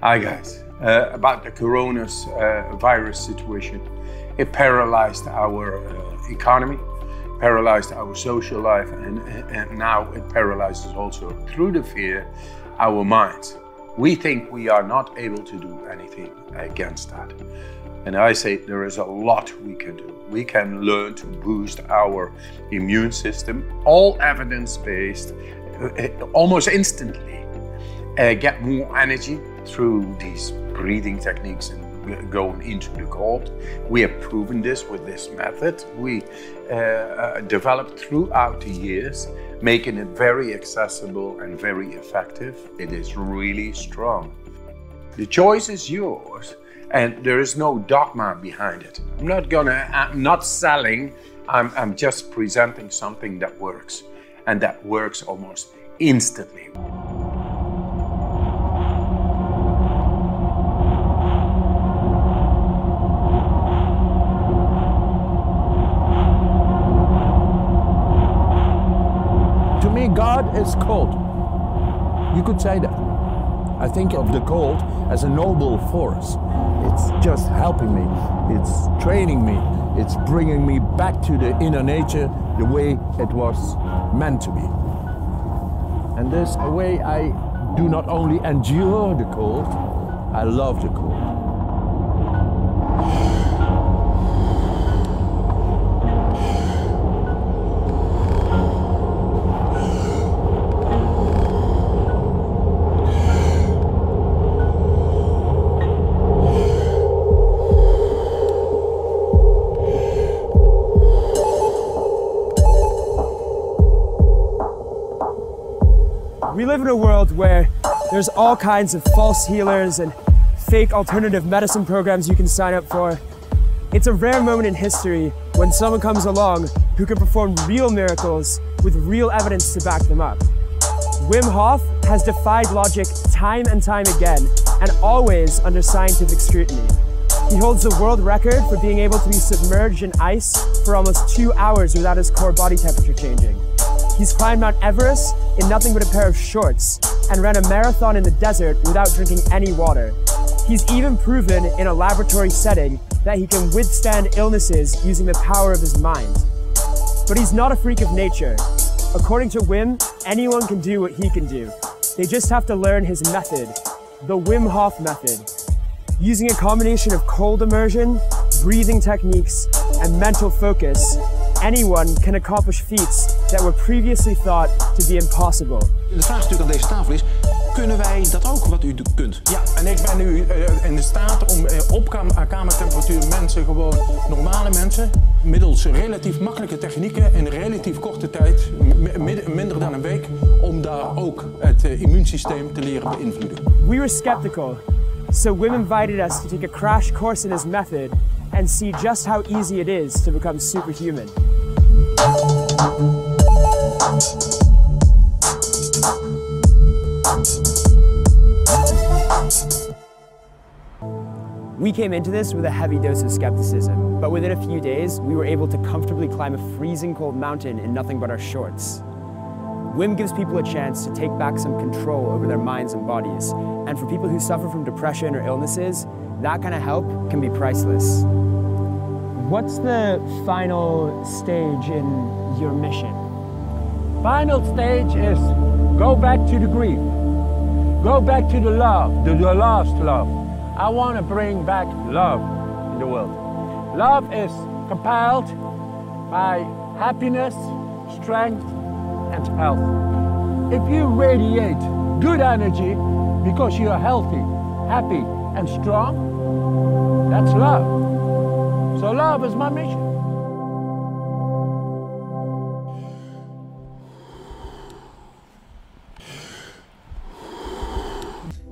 Hi guys, about the coronavirus situation. It paralyzed our economy, paralyzed our social life, and now it paralyzes also through the fear our minds. We think we are not able to do anything against that. And I say there is a lot we can do. We can learn to boost our immune system, all evidence-based, almost instantly. Get more energy through these breathing techniques and going into the cold. We have proven this with this method. We developed throughout the years, making it very accessible and very effective. It is really strong. The choice is yours, and there is no dogma behind it. I'm not selling, I'm just presenting something that works, and that works almost instantly. To me, God is cold. You could say that. I think of the cold as a noble force. It's just helping me. It's training me. It's bringing me back to the inner nature the way it was meant to be. And there's a way I do not only endure the cold, I love the cold. We live in a world where there's all kinds of false healers and fake alternative medicine programs you can sign up for. It's a rare moment in history when someone comes along who can perform real miracles with real evidence to back them up. Wim Hof has defied logic time and time again, and always under scientific scrutiny. He holds the world record for being able to be submerged in ice for almost 2 hours without his core body temperature changing. He's climbed Mount Everest in nothing but a pair of shorts and ran a marathon in the desert without drinking any water. He's even proven in a laboratory setting that he can withstand illnesses using the power of his mind. But he's not a freak of nature. According to Wim, anyone can do what he can do. They just have to learn his method, the Wim Hof method. Using a combination of cold immersion, breathing techniques, and mental focus, anyone can accomplish feats that were previously thought to be impossible. De vraag natuurlijk aan deze tafel is, kunnen wij dat ook wat u kunt? Ja, en ik ben nu in de staat om op kamertemperatuur mensen, gewoon normale mensen, middels relatief makkelijke technieken in relatief korte tijd, minder dan een week, om daar ook het immuunsysteem te leren beïnvloeden. We were skeptical, so Wim invited us to take a crash course in his method and see just how easy it is to become superhuman. We came into this with a heavy dose of skepticism, but within a few days, we were able to comfortably climb a freezing cold mountain in nothing but our shorts. Wim gives people a chance to take back some control over their minds and bodies, and for people who suffer from depression or illnesses, that kind of help can be priceless. What's the final stage in your mission? Final stage is go back to the grief. Go back to the love, the lost love. I want to bring back love in the world. Love is compiled by happiness, strength, and health. If you radiate good energy because you're healthy, happy, and strong, that's love. So love is my mission.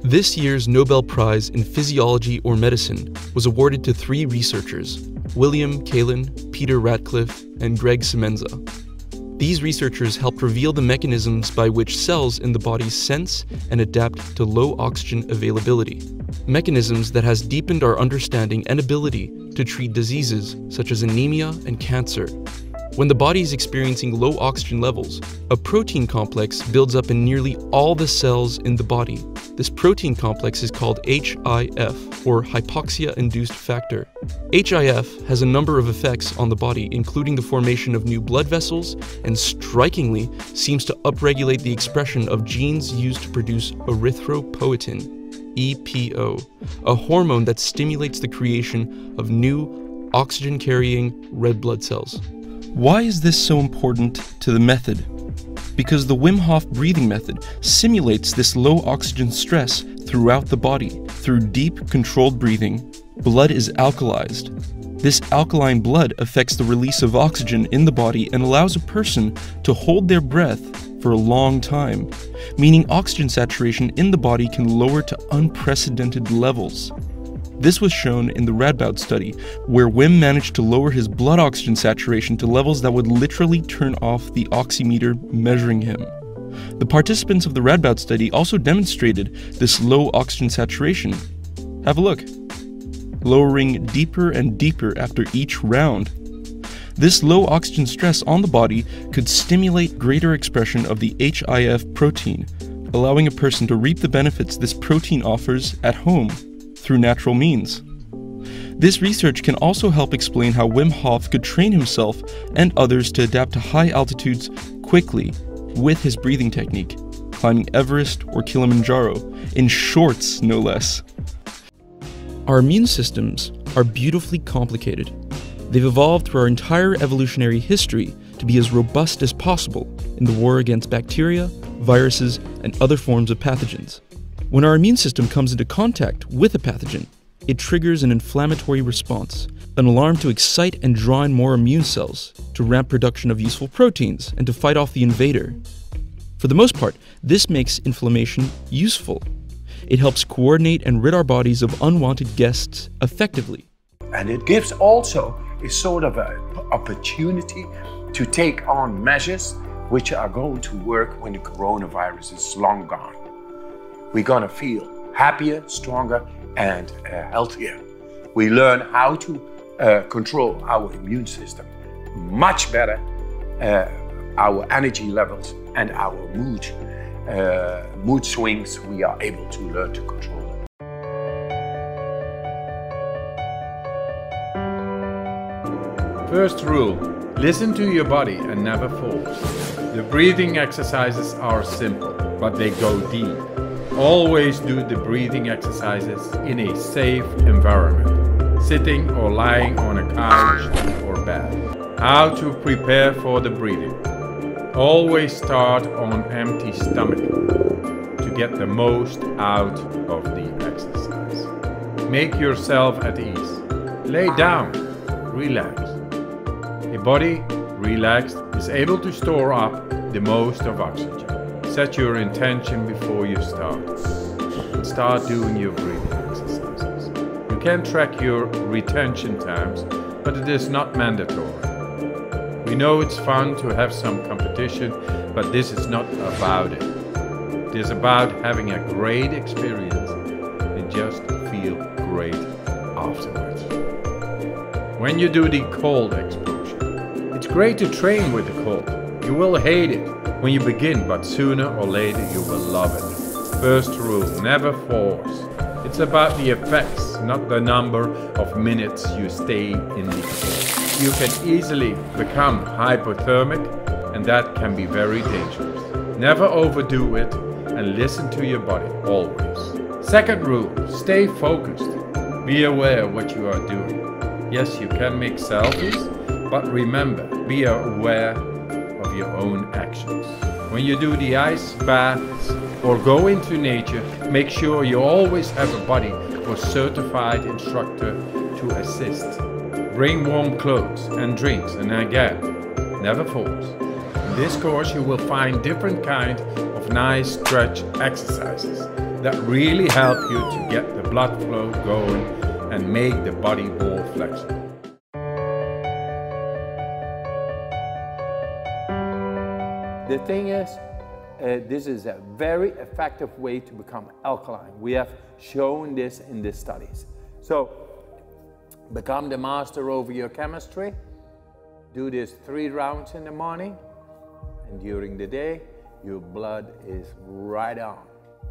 This year's Nobel Prize in Physiology or Medicine was awarded to 3 researchers, William Kaelin, Peter Ratcliffe, and 𝐷𝐫𝐬𝐞𝐳𝐚𝐥. These researchers helped reveal the mechanisms by which cells in the body sense and adapt to low oxygen availability, mechanisms that has deepened our understanding and ability to treat diseases such as anemia and cancer. When the body is experiencing low oxygen levels, a protein complex builds up in nearly all the cells in the body This protein complex is called HIF, or hypoxia-induced factor. HIF has a number of effects on the body, including the formation of new blood vessels, and strikingly seems to upregulate the expression of genes used to produce erythropoietin, EPO, a hormone that stimulates the creation of new oxygen-carrying red blood cells. Why is this so important to the method? Because the Wim Hof breathing method simulates this low oxygen stress throughout the body. Through deep, controlled breathing, blood is alkalized. This alkaline blood affects the release of oxygen in the body and allows a person to hold their breath for a long time, meaning oxygen saturation in the body can lower to unprecedented levels. This was shown in the Radboud study, where Wim managed to lower his blood oxygen saturation to levels that would literally turn off the oximeter measuring him. The participants of the Radboud study also demonstrated this low oxygen saturation. Have a look. Lowering deeper and deeper after each round. This low oxygen stress on the body could stimulate greater expression of the HIF protein, allowing a person to reap the benefits this protein offers at home through natural means. This research can also help explain how Wim Hof could train himself and others to adapt to high altitudes quickly with his breathing technique, climbing Everest or 𝐚𝐽𝐺, in shorts no less. Our immune systems are beautifully complicated. They've evolved through our entire evolutionary history to be as robust as possible in the war against bacteria, viruses, and other forms of pathogens. When our immune system comes into contact with a pathogen, it triggers an inflammatory response, an alarm to excite and draw in more immune cells, to ramp production of useful proteins, and to fight off the invader. For the most part, this makes inflammation useful. It helps coordinate and rid our bodies of unwanted guests effectively. And it gives also a sort of an opportunity to take on measures which are going to work when the coronavirus is long gone. We're going to feel happier, stronger, and healthier. We learn how to control our immune system much better, our energy levels and our mood swings, we are able to learn to control them. First rule, listen to your body and never force. The breathing exercises are simple, but they go deep. Always do the breathing exercises in a safe environment, sitting or lying on a couch or bed. How to prepare for the breathing. Always start on empty stomach to get the most out of the exercise. Make yourself at ease. Lay down, relax. A body relaxed is able to store up the most of oxygen. Set your intention before you start. And start doing your breathing exercises. You can track your retention times, but it is not mandatory. We know it's fun to have some competition, but this is not about it. It is about having a great experience and just feel great afterwards. When you do the cold exposure, it's great to train with the cold. You will hate it when you begin, but sooner or later you will love it. First rule, never force. It's about the effects, not the number of minutes you stay in the cold. You can easily become hypothermic, and that can be very dangerous. Never overdo it and listen to your body, always. Second rule, stay focused. Be aware of what you are doing. Yes, you can make selfies, but remember, be aware of your own actions. When you do the ice baths or go into nature, make sure you always have a buddy or certified instructor to assist. Bring warm clothes and drinks, and again, never force. In this course you will find different kinds of nice stretch exercises that really help you to get the blood flow going and make the body more flexible. The thing is, this is a very effective way to become alkaline. We have shown this in the studies. So, become the master over your chemistry. Do this 3 rounds in the morning, and during the day, your blood is right on.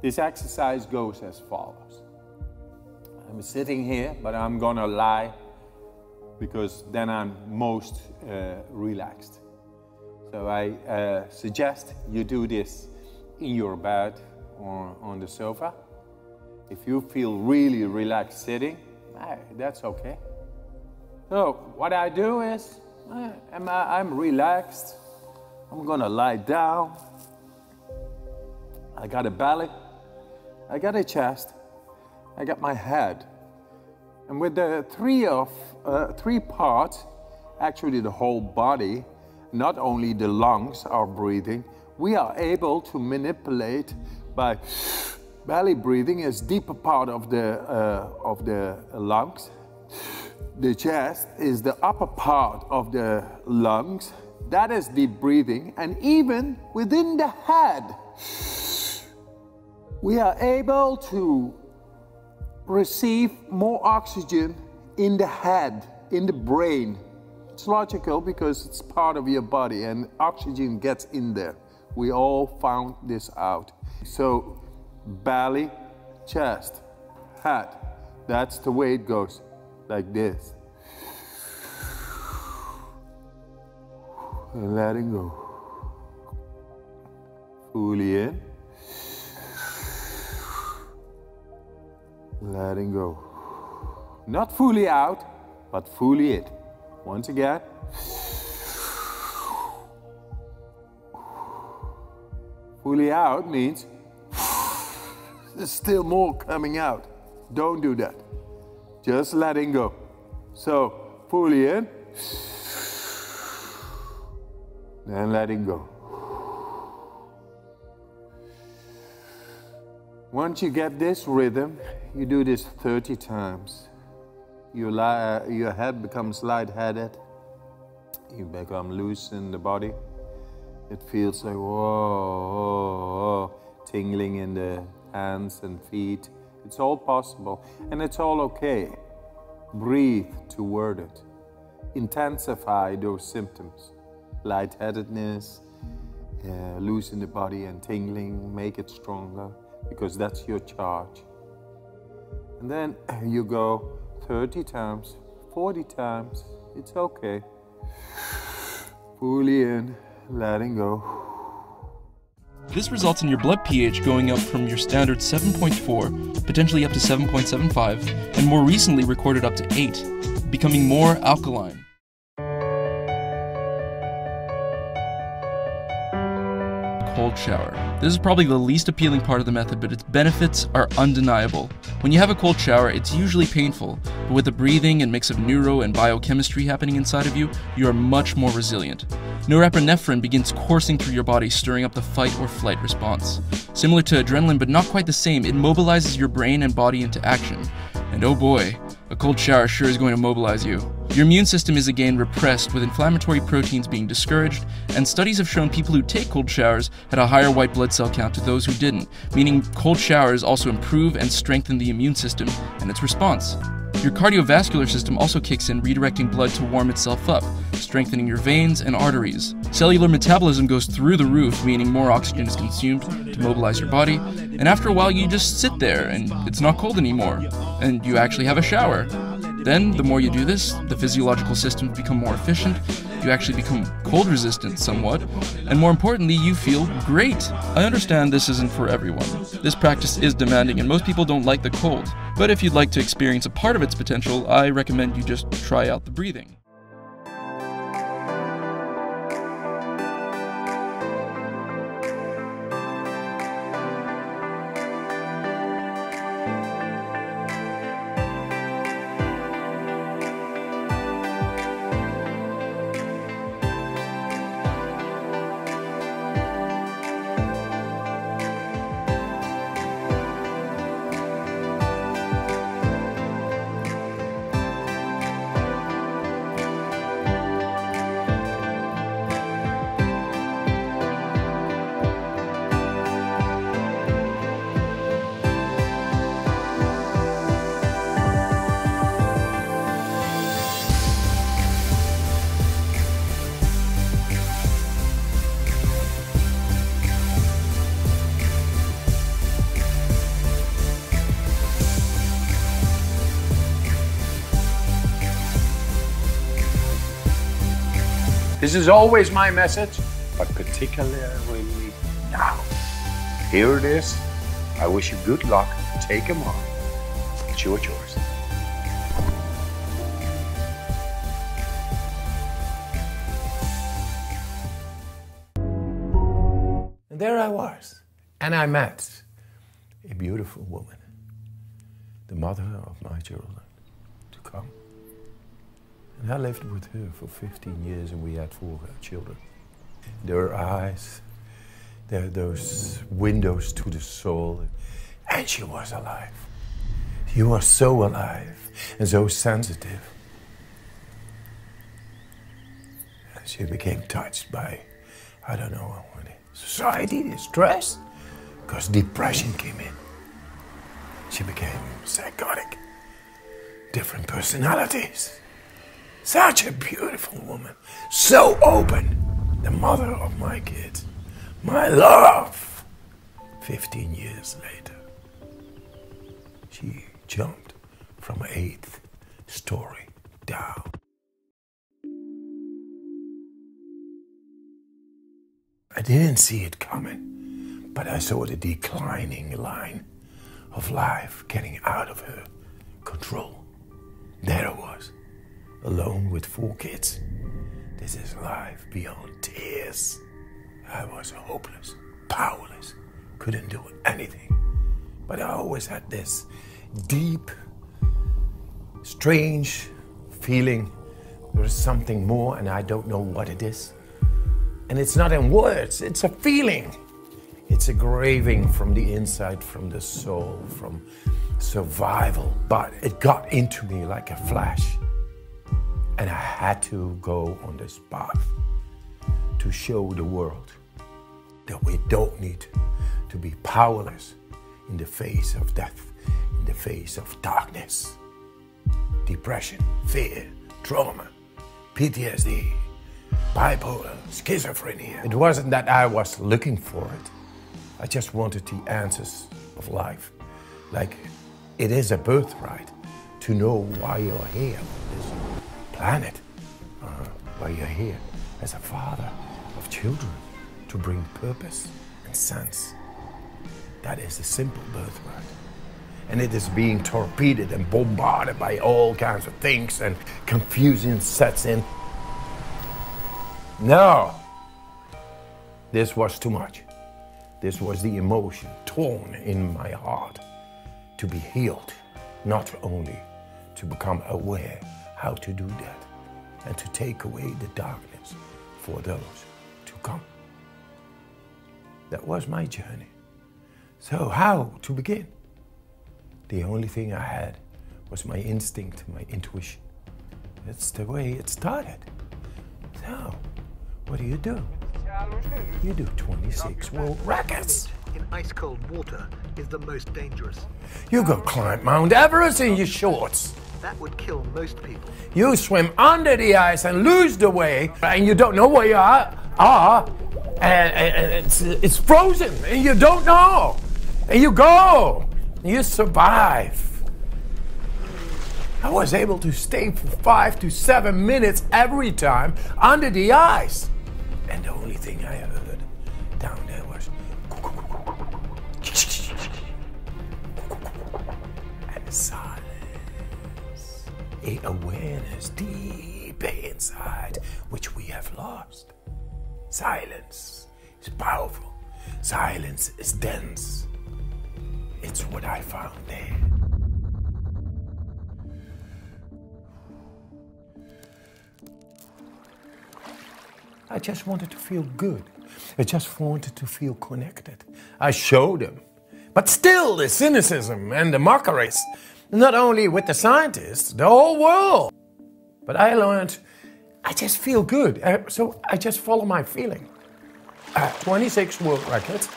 This exercise goes as follows. I'm sitting here, but I'm gonna lie because then I'm most relaxed. So I suggest you do this in your bed or on the sofa. If you feel really relaxed sitting, that's okay. So what I do is, I'm relaxed. I'm gonna lie down. I got a belly, I got a chest, I got my head. And with the three parts, actually the whole body, not only the lungs are breathing, we are able to manipulate by belly breathing is deeper part of the lungs. The chest is the upper part of the lungs. That is deep breathing. And even within the head, we are able to receive more oxygen in the head, in the brain. It's logical because it's part of your body and oxygen gets in there. We all found this out. So belly, chest, head, that's the way it goes, like this. And letting go. Fully in. Letting go. Not fully out, but fully in. Once again. Fully out means there's still more coming out. Don't do that. Just letting go. So, fully in. Then letting go. Once you get this rhythm, you do this 30 times. Your head becomes lightheaded. You become loose in the body. It feels like whoa, tingling in the hands and feet. It's all possible and it's all okay. Breathe toward it. Intensify those symptoms. Lightheadedness, loose in the body and tingling, make it stronger because that's your charge. And then you go 30 times, 40 times, it's okay. Fully in, letting go. This results in your blood pH going up from your standard 7.4, potentially up to 7.75, and more recently recorded up to 8, becoming more alkaline. Cold shower. This is probably the least appealing part of the method, but its benefits are undeniable. When you have a cold shower, it's usually painful, but with the breathing and mix of neuro and biochemistry happening inside of you, you are much more resilient. Norepinephrine begins coursing through your body, stirring up the fight or flight response. Similar to adrenaline, but not quite the same, it mobilizes your brain and body into action. And oh boy, a cold shower sure is going to mobilize you. Your immune system is again repressed, with inflammatory proteins being discouraged, and studies have shown people who take cold showers had a higher white blood cell count to those who didn't, meaning cold showers also improve and strengthen the immune system and its response. Your cardiovascular system also kicks in, redirecting blood to warm itself up, strengthening your veins and arteries. Cellular metabolism goes through the roof, meaning more oxygen is consumed to mobilize your body, and after a while you just sit there and it's not cold anymore, and you actually have a shower. Then, the more you do this, the physiological systems become more efficient, you actually become cold resistant somewhat, and more importantly, you feel great. I understand this isn't for everyone. This practice is demanding and most people don't like the cold, but if you'd like to experience a part of its potential, I recommend you just try out the breathing. This is always my message, but particularly now. Here it is. I wish you good luck. Take them on. It's your choice. And there I was, and I met a beautiful woman, the mother of my children, to come. And I lived with her for 15 years, and we had 4 children. Their eyes, those windows to the soul, and she was alive. She was so alive and so sensitive. And she became touched by, I don't know, society, stress, because depression came in. She became psychotic, different personalities. Such a beautiful woman, so open, the mother of my kids, my love. 15 years later, she jumped from 8th story down. I didn't see it coming, but I saw the declining line of life getting out of her control. There I was, alone with 4 kids. This is life beyond tears. I was hopeless, powerless, couldn't do anything. But I always had this deep, strange feeling there is something more and I don't know what it is. And it's not in words, it's a feeling. It's a craving from the inside, from the soul, from survival. But it got into me like a flash. And I had to go on this path to show the world that we don't need to be powerless in the face of death, in the face of darkness, depression, fear, trauma, PTSD, bipolar, schizophrenia. It wasn't that I was looking for it. I just wanted the answers of life. Like, it is a birthright to know why you're here on this planet, why you're here as a father of children, to bring purpose and sense. That is a simple birthright. And it is being torpedoed and bombarded by all kinds of things, and confusion sets in. No, this was too much. This was the emotion torn in my heart to be healed, not only to become aware how to do that and to take away the darkness for those to come. That was my journey. So how to begin? The only thing I had was my instinct, my intuition. That's the way it started. So, what do? You do 26 world records. In ice-cold water is the most dangerous. You go climb Mount Everest in your shorts. That would kill most people. You swim under the ice and lose the way, and you don't know where you are and it's frozen, and you don't know. And you go, and you survive. I was able to stay for 5 to 7 minutes every time under the ice. And the only thing I heard down there was and silence, a awareness deep inside which we have lost. Silence is powerful. Silence is dense. It's what I found there. I just wanted to feel good. I just wanted to feel connected. I showed them. But still, the cynicism and the mockeries, not only with the scientists, the whole world. But I learned, I just feel good. So I just follow my feeling. 26 world records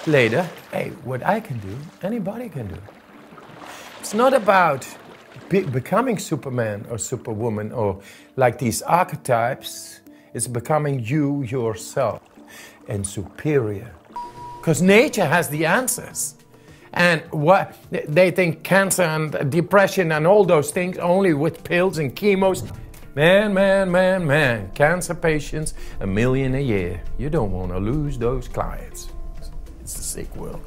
later, hey, what I can do, anybody can do. It's not about becoming Superman or Superwoman or like these archetypes. It's becoming you yourself and superior. Because nature has the answers. And what they think cancer and depression and all those things only with pills and chemos. Man. Cancer patients, 1 million a year. You don't want to lose those clients. It's a sick world.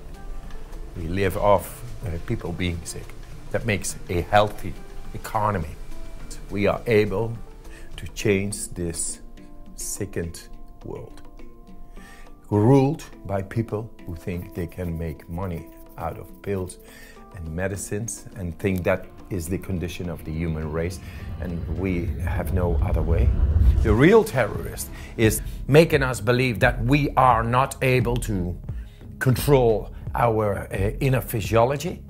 We live off people being sick. That makes a healthy economy. We are able to change this sickened world, ruled by people who think they can make money out of pills and medicines and think that is the condition of the human race, and we have no other way. The real terrorist is making us believe that we are not able to control our inner physiology.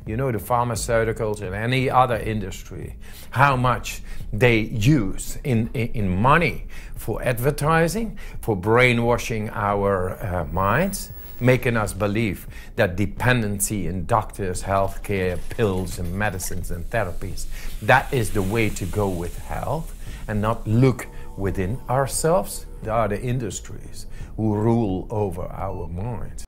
You know, the pharmaceuticals and any other industry, how much they use in money for advertising, for brainwashing our minds, making us believe that dependency in doctors, healthcare, pills and medicines and therapies, that is the way to go with health, and not look within ourselves. There are the industries who rule over our minds.